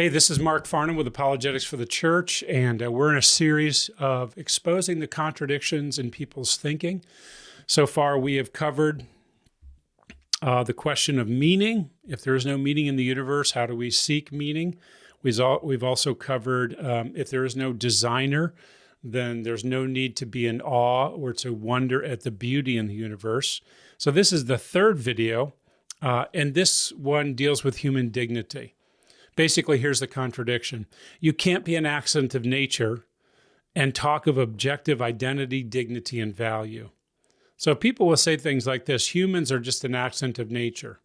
Hey, this is Mark Farnham with Apologetics for the Church, and we're in a series of exposing the contradictions in people's thinking. So far, we have covered the question of meaning. If there is no meaning in the universe, how do we seek meaning? We've also covered if there is no designer, then there's no need to be in awe or to wonder at the beauty in the universe. So this is the third video, and this one deals with human dignity. Basically, here's the contradiction. You can't be an accident of nature and talk of objective identity, dignity, and value. So people will say things like this: humans are just an accident of nature.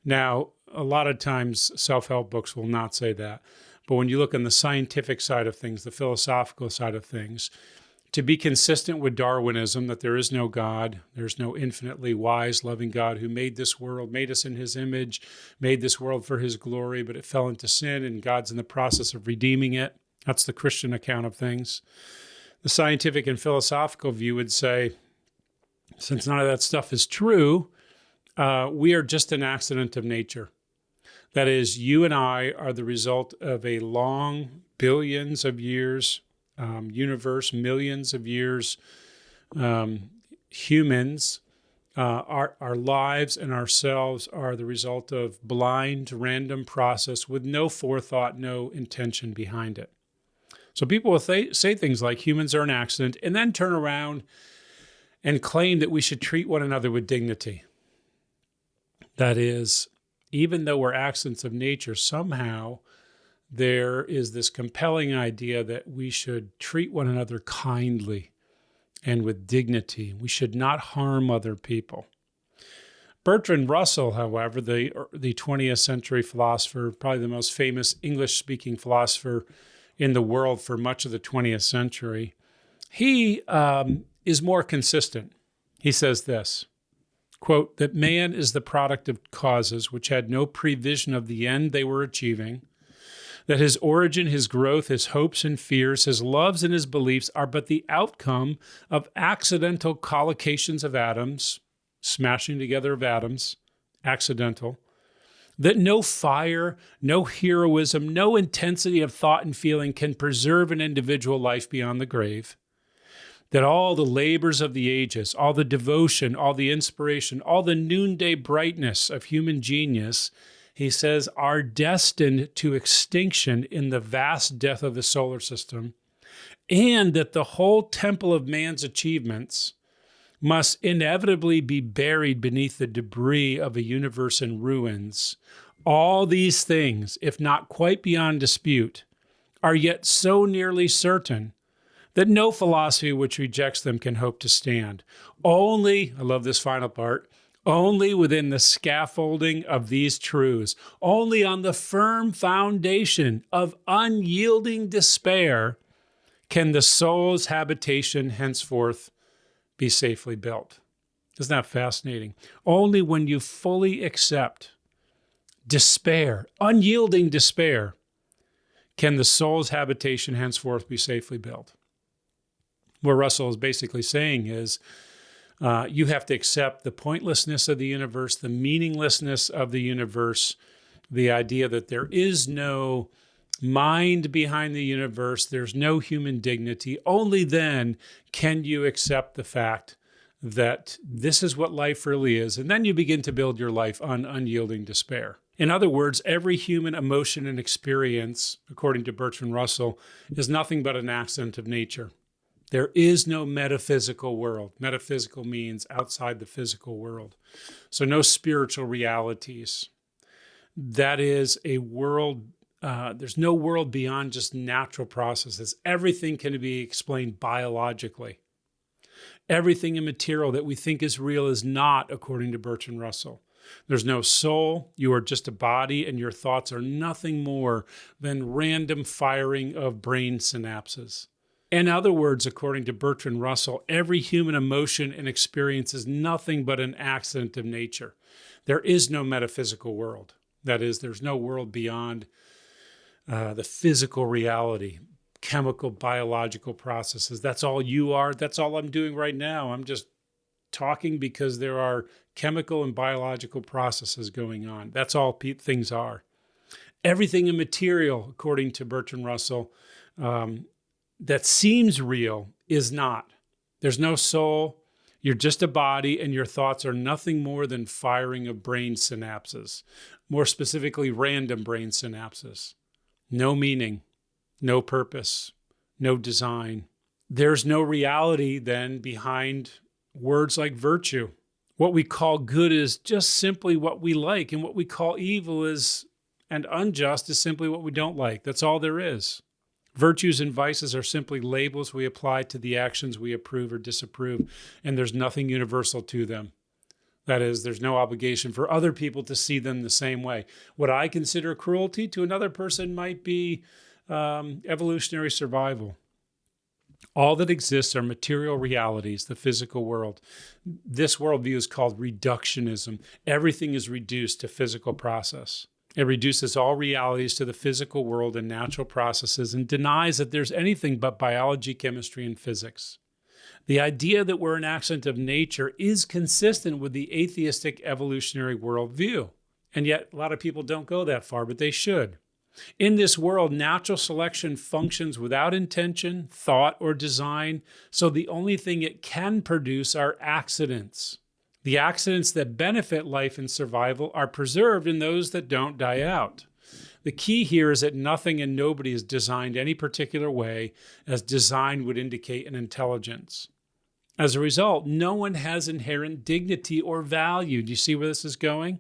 Now, a lot of times self-help books will not say that. But when you look on the scientific side of things, the philosophical side of things, to be consistent with Darwinism, that there is no God, there's no infinitely wise, loving God who made this world, made us in his image, made this world for his glory, but it fell into sin and God's in the process of redeeming it. That's the Christian account of things. The scientific and philosophical view would say, since none of that stuff is true, we are just an accident of nature. That is, you and I are the result of a long, billions of years universe, millions of years, humans, our lives and ourselves are the result of blind, random process with no forethought, no intention behind it. So people will say things like humans are an accident and then turn around and claim that we should treat one another with dignity. That is, even though we're accidents of nature, somehow there is this compelling idea that we should treat one another kindly and with dignity. We should not harm other people. Bertrand Russell, however, the 20th century philosopher, probably the most famous English-speaking philosopher in the world for much of the 20th century, he is more consistent. He says this, quote, that man is the product of causes which had no prevision of the end they were achieving, that his origin, his growth, his hopes and fears, his loves and his beliefs are but the outcome of accidental collocations of atoms, smashing together of atoms, accidental, that no fire, no heroism, no intensity of thought and feeling can preserve an individual life beyond the grave, that all the labors of the ages, all the devotion, all the inspiration, all the noonday brightness of human genius, he says, are destined to extinction in the vast death of the solar system, and that the whole temple of man's achievements must inevitably be buried beneath the debris of a universe in ruins. All these things, if not quite beyond dispute, are yet so nearly certain that no philosophy which rejects them can hope to stand. Only, I love this final part, only within the scaffolding of these truths, only on the firm foundation of unyielding despair can the soul's habitation henceforth be safely built. Isn't that fascinating? Only when you fully accept despair, unyielding despair, can the soul's habitation henceforth be safely built. What Russell is basically saying is, you have to accept the pointlessness of the universe, the meaninglessness of the universe, the idea that there is no mind behind the universe, there's no human dignity. Only then can you accept the fact that this is what life really is. And then you begin to build your life on unyielding despair. In other words, every human emotion and experience, according to Bertrand Russell, is nothing but an accident of nature. There is no metaphysical world. Metaphysical means outside the physical world. So no spiritual realities. That is a world, there's no world beyond just natural processes. Everything can be explained biologically. Everything immaterial that we think is real is not, according to Bertrand Russell. There's no soul. You are just a body, and your thoughts are nothing more than random firing of brain synapses. In other words, according to Bertrand Russell, every human emotion and experience is nothing but an accident of nature. There is no metaphysical world. That is, there's no world beyond the physical reality, chemical, biological processes. That's all you are. That's all I'm doing right now. I'm just talking because there are chemical and biological processes going on. That's all things are. Everything immaterial, according to Bertrand Russell, that seems real is not. There's no soul. You're just a body, and your thoughts are nothing more than firing of brain synapses, more specifically, random brain synapses. No meaning, no purpose, no design. There's no reality then behind words like virtue. What we call good is just simply what we like, and what we call evil and unjust is simply what we don't like. That's all there is. Virtues and vices are simply labels we apply to the actions we approve or disapprove, and there's nothing universal to them. That is, there's no obligation for other people to see them the same way. What I consider cruelty to another person might be evolutionary survival. All that exists are material realities, the physical world. This worldview is called reductionism. Everything is reduced to physical process. It reduces all realities to the physical world and natural processes and denies that there's anything but biology, chemistry, and physics. The idea that we're an accident of nature is consistent with the atheistic evolutionary worldview. And yet, a lot of people don't go that far, but they should. In this world, natural selection functions without intention, thought, or design, so the only thing it can produce are accidents. The accidents that benefit life and survival are preserved, and those that don't die out. The key here is that nothing and nobody is designed any particular way, as design would indicate an intelligence. As a result, no one has inherent dignity or value. Do you see where this is going?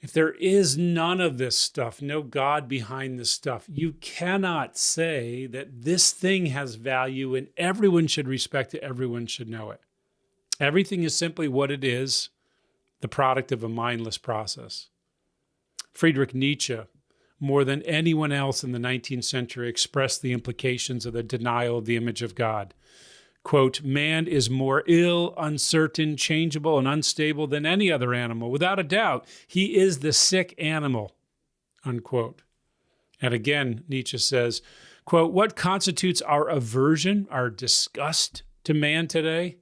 If there is none of this stuff, no God behind this stuff, you cannot say that this thing has value and everyone should respect it, everyone should know it. Everything is simply what it is, the product of a mindless process. Friedrich Nietzsche, more than anyone else in the 19th century, expressed the implications of the denial of the image of God. Quote, "Man is more ill, uncertain, changeable, and unstable than any other animal. Without a doubt, he is the sick animal," unquote. And again, Nietzsche says, quote, "What constitutes our aversion, our disgust to man today?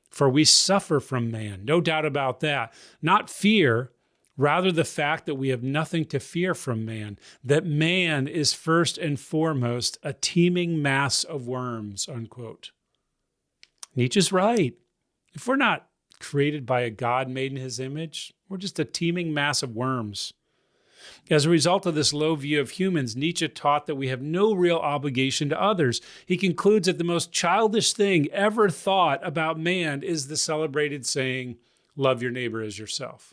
For we suffer from man, no doubt about that. Not fear, rather the fact that we have nothing to fear from man, that man is first and foremost a teeming mass of worms," unquote. Nietzsche's right. If we're not created by a God made in his image, we're just a teeming mass of worms. As a result of this low view of humans, Nietzsche taught that we have no real obligation to others. He concludes that the most childish thing ever thought about man is the celebrated saying, "Love your neighbor as yourself."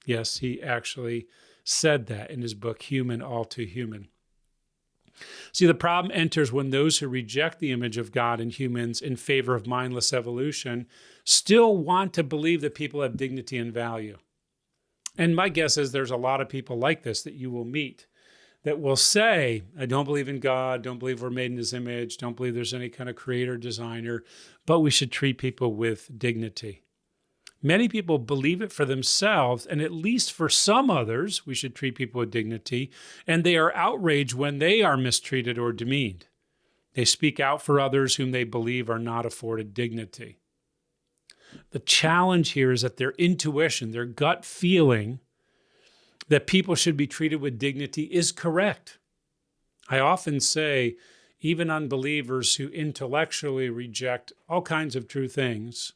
Yes, he actually said that in his book, Human, All Too Human. See, the problem enters when those who reject the image of God in humans in favor of mindless evolution still want to believe that people have dignity and value. And my guess is there's a lot of people like this that you will meet that will say, "I don't believe in God, don't believe we're made in his image, don't believe there's any kind of creator, designer, but we should treat people with dignity." Many people believe it for themselves, and at least for some others, we should treat people with dignity, and they are outraged when they are mistreated or demeaned. They speak out for others whom they believe are not afforded dignity. The challenge here is that their intuition, their gut feeling that people should be treated with dignity is correct. I often say, even unbelievers who intellectually reject all kinds of true things,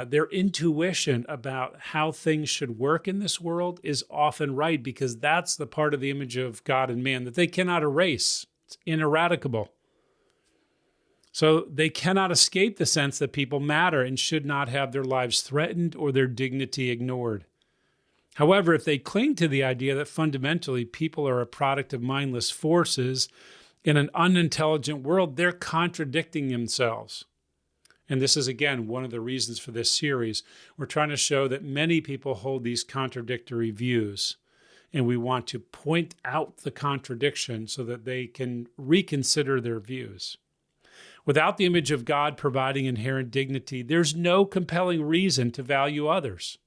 their intuition about how things should work in this world is often right, because that's the part of the image of God and man that they cannot erase. It's ineradicable. So they cannot escape the sense that people matter and should not have their lives threatened or their dignity ignored. However, if they cling to the idea that fundamentally people are a product of mindless forces in an unintelligent world, they're contradicting themselves. And this is, again, one of the reasons for this series. We're trying to show that many people hold these contradictory views, and we want to point out the contradiction so that they can reconsider their views. Without the image of God providing inherent dignity, there's no compelling reason to value others.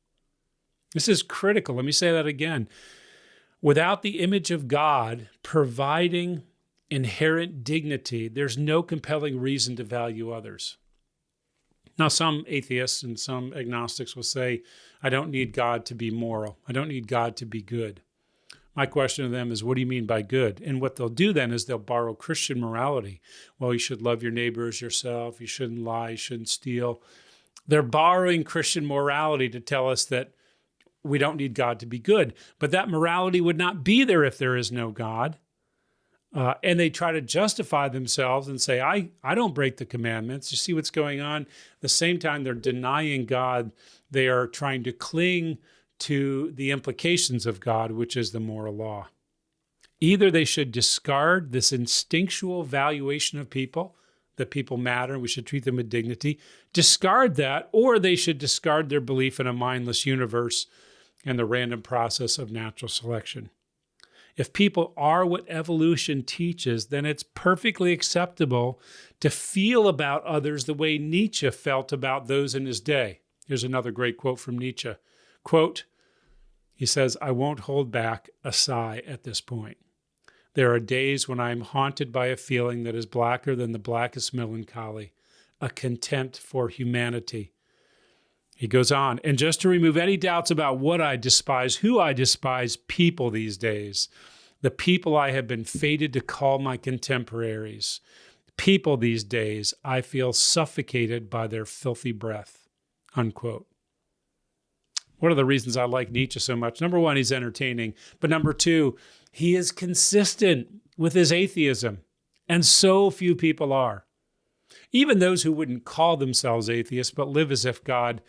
This is critical. Let me say that again. Without the image of God providing inherent dignity, there's no compelling reason to value others. Now, some atheists and some agnostics will say, "I don't need God to be moral. I don't need God to be good." My question to them is, what do you mean by good? And what they'll do then is they'll borrow Christian morality. Well, you should love your neighbor as yourself. You shouldn't lie. You shouldn't steal. They're borrowing Christian morality to tell us that we don't need God to be good. But that morality would not be there if there is no God. And they try to justify themselves and say, I don't break the commandments. You see what's going on? At the same time, they're denying God. They are trying to cling to the implications of God, which is the moral law. Either they should discard this instinctual valuation of people, that people matter, we should treat them with dignity, discard that, or they should discard their belief in a mindless universe and the random process of natural selection. If people are what evolution teaches, then it's perfectly acceptable to feel about others the way Nietzsche felt about those in his day. Here's another great quote from Nietzsche. Quote, he says, "I won't hold back a sigh at this point. There are days when I am haunted by a feeling that is blacker than the blackest melancholy, a contempt for humanity." He goes on, "And just to remove any doubts about what I despise, who I despise, people these days, the people I have been fated to call my contemporaries, people these days, I feel suffocated by their filthy breath," unquote. What are the reasons I like Nietzsche so much? Number one, he's entertaining. But number two, he is consistent with his atheism. And so few people are. Even those who wouldn't call themselves atheists, but live as if God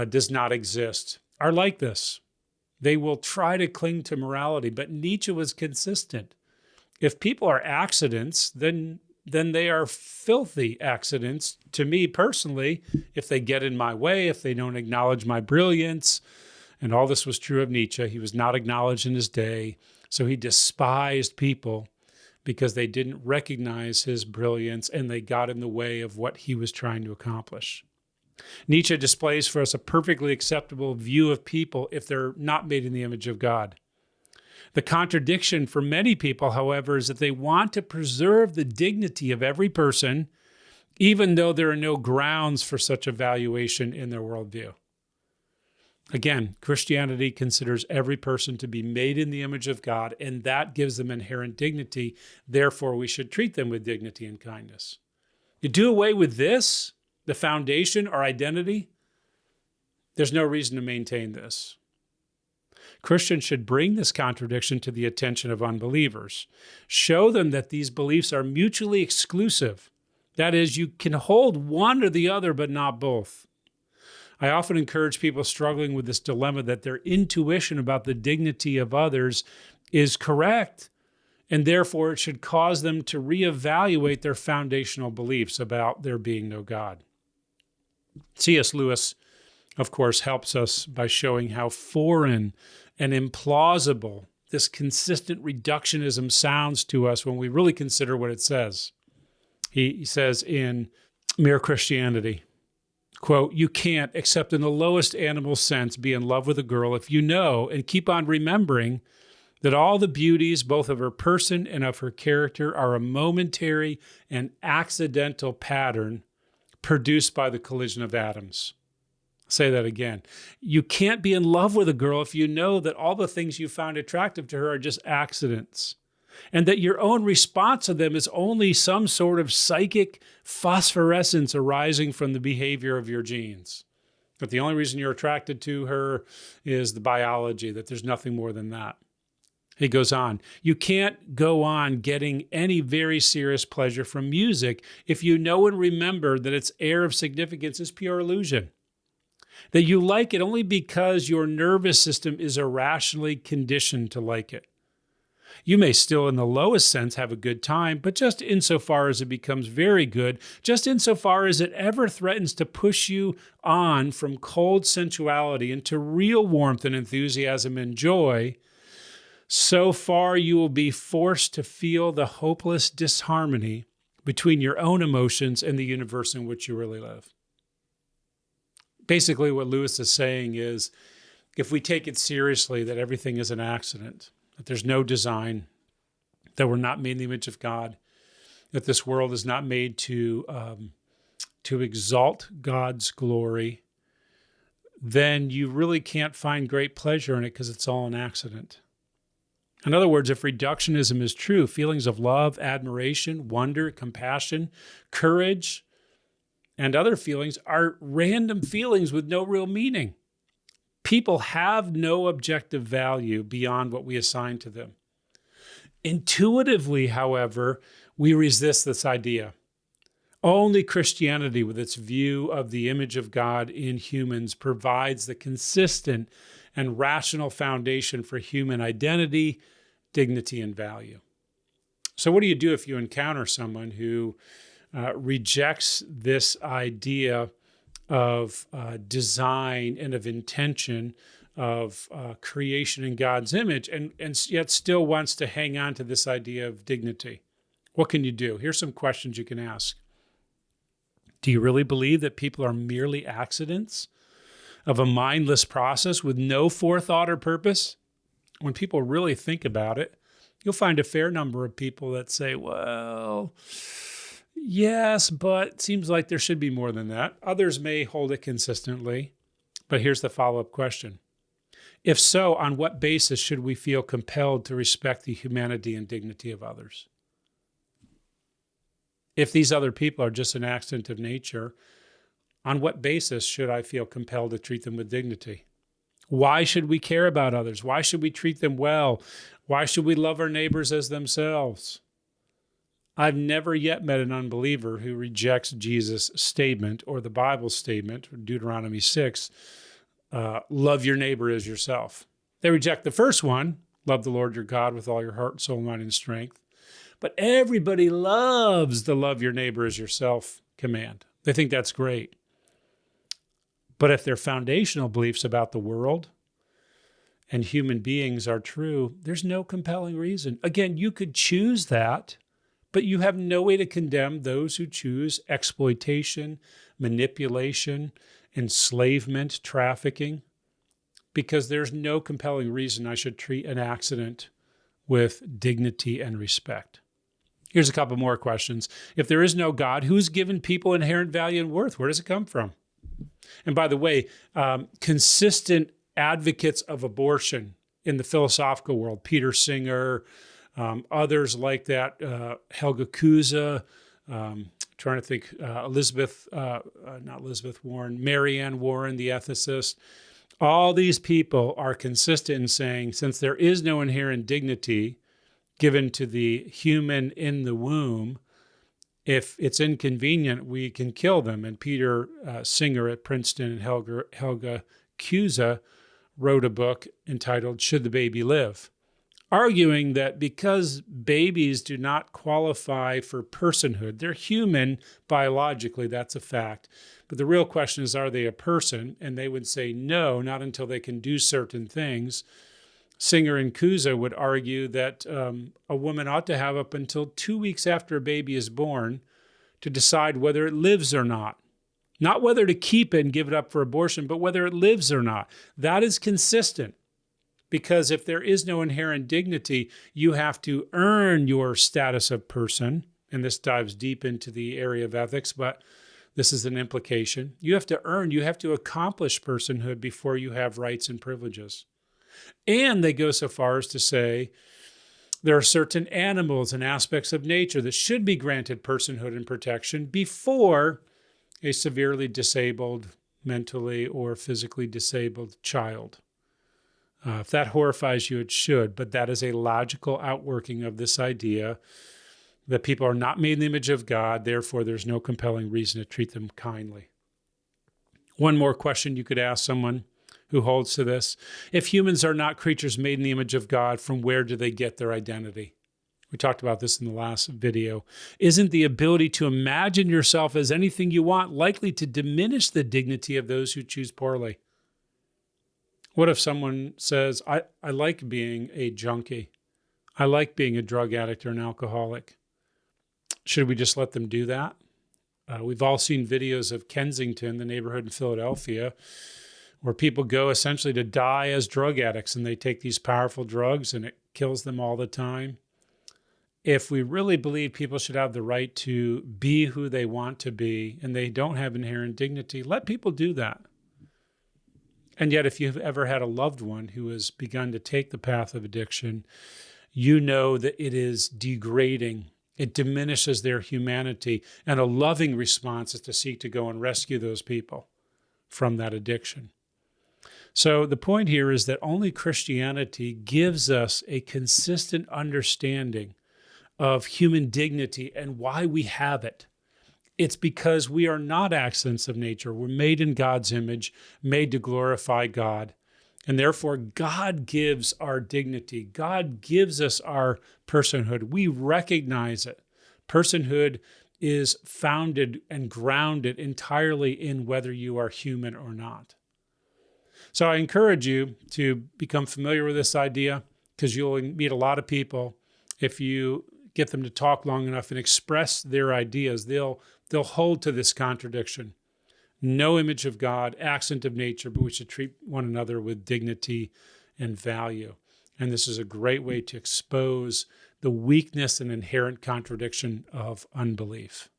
does not exist, are like this. They will try to cling to morality, but Nietzsche was consistent. If people are accidents, then they are filthy accidents to me personally, if they get in my way, if they don't acknowledge my brilliance. And all this was true of Nietzsche. He was not acknowledged in his day, so he despised people because they didn't recognize his brilliance and they got in the way of what he was trying to accomplish. Nietzsche displays for us a perfectly acceptable view of people if they're not made in the image of God. The contradiction for many people, however, is that they want to preserve the dignity of every person, even though there are no grounds for such evaluation in their worldview. Again, Christianity considers every person to be made in the image of God, and that gives them inherent dignity. Therefore, we should treat them with dignity and kindness. You do away with this, the foundation, our identity, there's no reason to maintain this. Christians should bring this contradiction to the attention of unbelievers. Show them that these beliefs are mutually exclusive. That is, you can hold one or the other, but not both. I often encourage people struggling with this dilemma that their intuition about the dignity of others is correct, and therefore it should cause them to reevaluate their foundational beliefs about there being no God. C.S. Lewis, of course, helps us by showing how foreign and implausible this consistent reductionism sounds to us when we really consider what it says. He says in Mere Christianity, quote, "You can't, except in the lowest animal sense, be in love with a girl if you know and keep on remembering that all the beauties, both of her person and of her character, are a momentary and accidental pattern produced by the collision of atoms." Say that again. You can't be in love with a girl if you know that all the things you found attractive to her are just accidents, and that your own response to them is only some sort of psychic phosphorescence arising from the behavior of your genes. But the only reason you're attracted to her is the biology, that there's nothing more than that. He goes on, "You can't go on getting any very serious pleasure from music if you know and remember that its air of significance is pure illusion. That you like it only because your nervous system is irrationally conditioned to like it. You may still, in the lowest sense, have a good time, but just insofar as it becomes very good, just insofar as it ever threatens to push you on from cold sensuality into real warmth and enthusiasm and joy, so far you will be forced to feel the hopeless disharmony between your own emotions and the universe in which you really live." Basically, what Lewis is saying is, if we take it seriously that everything is an accident, that there's no design, that we're not made in the image of God, that this world is not made to exalt God's glory, then you really can't find great pleasure in it because it's all an accident. In other words, if reductionism is true, feelings of love, admiration, wonder, compassion, courage, and other feelings are random feelings with no real meaning. People have no objective value beyond what we assign to them. Intuitively, however, we resist this idea. Only Christianity, with its view of the image of God in humans, provides the consistent and rational foundation for human identity, dignity, and value. So what do you do if you encounter someone who rejects this idea of design and of intention, of creation in God's image, and yet still wants to hang on to this idea of dignity? What can you do? Here's some questions you can ask. Do you really believe that people are merely accidents of a mindless process with no forethought or purpose? When people really think about it, you'll find a fair number of people that say, well, yes, but it seems like there should be more than that. Others may hold it consistently, but here's the follow-up question. If so, on what basis should we feel compelled to respect the humanity and dignity of others? If these other people are just an accident of nature, on what basis should I feel compelled to treat them with dignity? Why should we care about others? Why should we treat them well? Why should we love our neighbors as themselves? I've never yet met an unbeliever who rejects Jesus' statement or the Bible's statement, Deuteronomy 6, love your neighbor as yourself. They reject the first one, love the Lord your God with all your heart, soul, mind, and strength. But everybody loves the love your neighbor as yourself command. They think that's great. But if their foundational beliefs about the world and human beings are true, there's no compelling reason. Again, you could choose that, but you have no way to condemn those who choose exploitation, manipulation, enslavement, trafficking, because there's no compelling reason I should treat an accident with dignity and respect. Here's a couple more questions. If there is no God, who's given people inherent value and worth? Where does it come from? And by the way, consistent advocates of abortion in the philosophical world, Peter Singer, others like that, Helga Kuza, trying to think, Marianne Warren, the ethicist. All these people are consistent in saying, since there is no inherent dignity given to the human in the womb, if it's inconvenient, we can kill them. And Peter Singer at Princeton and Helga Kuza wrote a book entitled Should the Baby Live?, arguing that because babies do not qualify for personhood, they're human biologically, that's a fact. But the real question is, are they a person? And they would say no, not until they can do certain things. Singer and Kuza would argue that a woman ought to have up until 2 weeks after a baby is born to decide whether it lives or not. Not whether to keep it and give it up for abortion, but whether it lives or not. That is consistent, because if there is no inherent dignity, you have to earn your status of person. And this dives deep into the area of ethics, but this is an implication. You have to accomplish personhood before you have rights and privileges. And they go so far as to say there are certain animals and aspects of nature that should be granted personhood and protection before a severely disabled, mentally or physically disabled child. If that horrifies you, it should, but that is a logical outworking of this idea that people are not made in the image of God, therefore there's no compelling reason to treat them kindly. One more question you could ask someone who holds to this. If humans are not creatures made in the image of God, from where do they get their identity? We talked about this in the last video. Isn't the ability to imagine yourself as anything you want likely to diminish the dignity of those who choose poorly? What if someone says, I like being a junkie. I like being a drug addict or an alcoholic. Should we just let them do that? We've all seen videos of Kensington, the neighborhood in Philadelphia, where people go essentially to die as drug addicts, and they take these powerful drugs and it kills them all the time. If we really believe people should have the right to be who they want to be and they don't have inherent dignity, let people do that. And yet, if you've ever had a loved one who has begun to take the path of addiction, you know that it is degrading. It diminishes their humanity. And a loving response is to seek to go and rescue those people from that addiction. So the point here is that only Christianity gives us a consistent understanding of human dignity and why we have it. It's because we are not accidents of nature. We're made in God's image, made to glorify God. And therefore, God gives our dignity. God gives us our personhood. We recognize it. Personhood is founded and grounded entirely in whether you are human or not. So I encourage you to become familiar with this idea, because you'll meet a lot of people. If you get them to talk long enough and express their ideas, they'll hold to this contradiction. No image of God, accident of nature, but we should treat one another with dignity and value. And this is a great way to expose the weakness and inherent contradiction of unbelief.